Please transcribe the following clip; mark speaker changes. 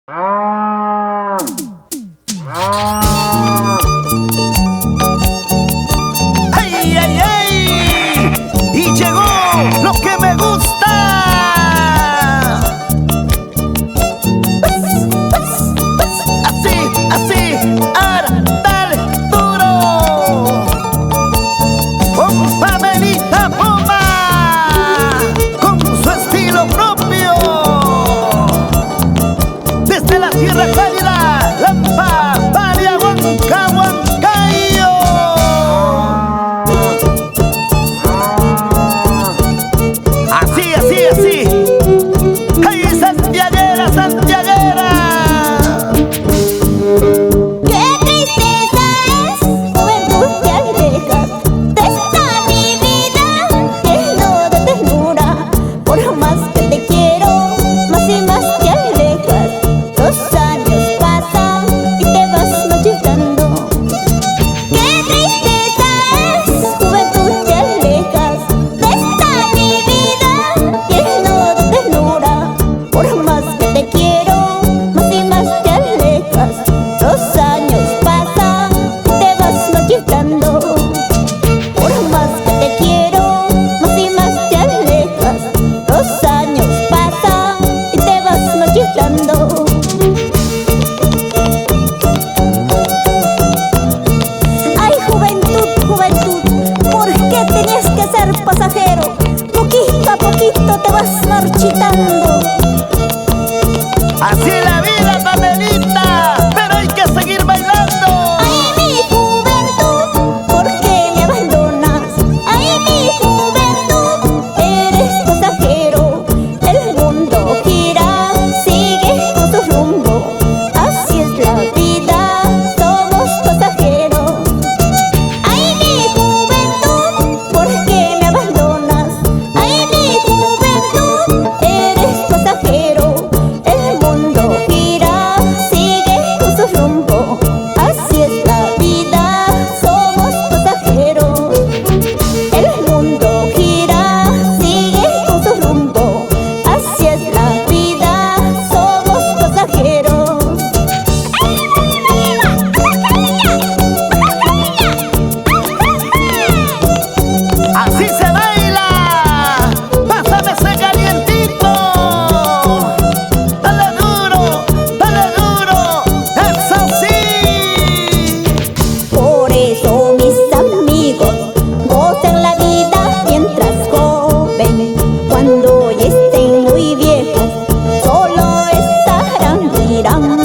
Speaker 1: ¡Ay, ay, ay! Y llegó lo que me gusta. Así, así, ahora dale duro. Con Pamelita Poma, con su estilo propio. Desde la tierra cálida, Lampa, Paria, Huanca, Huancayo. Así, así, así. ¡Ay, santiaguera, santiaguera!
Speaker 2: ¡Qué tristeza es, juventud, te alejas de esta mi vida lleno de ternura! Por más que te quiero, más y más te alejas. Los años pasan y te vas marchitando. ¡Qué tristeza es, juventud, te alejas de esta mi vida lleno de ternura! Por más que te quiero, más y más te alejas. Los años pasan y te vas marchitando. Por más que te quiero, más y más te alejas. Los años pasan y te vas marchitando. Ay, juventud, juventud, ¿por qué tenías que ser pasajero? Poquito a poquito te vas marchitando.
Speaker 1: Así es la vida, Pamelita, pero hay que seguir bailando.
Speaker 2: Ay, mi juventud, ¿por qué me abandonas? Ay, mi juventud, eres pasajero. El mundo gira, sigue con su rumbo. Así es la vida, somos pasajeros. Ay, mi juventud, ¿por qué me abandonas? Ay, mi juventud, eres pasajero. El mundo gira, sigue con su rumbo. Así es la vida, somos pasajeros. El mundo gira, sigue con su rumbo. Así es la vida, somos pasajeros.
Speaker 1: Así se baila. Pásame ese calientito. Dale duro, eso sí.
Speaker 2: Por eso, mis amigos, gocen la vida mientras joven. Cuando ya estén muy viejos, solo estarán mirando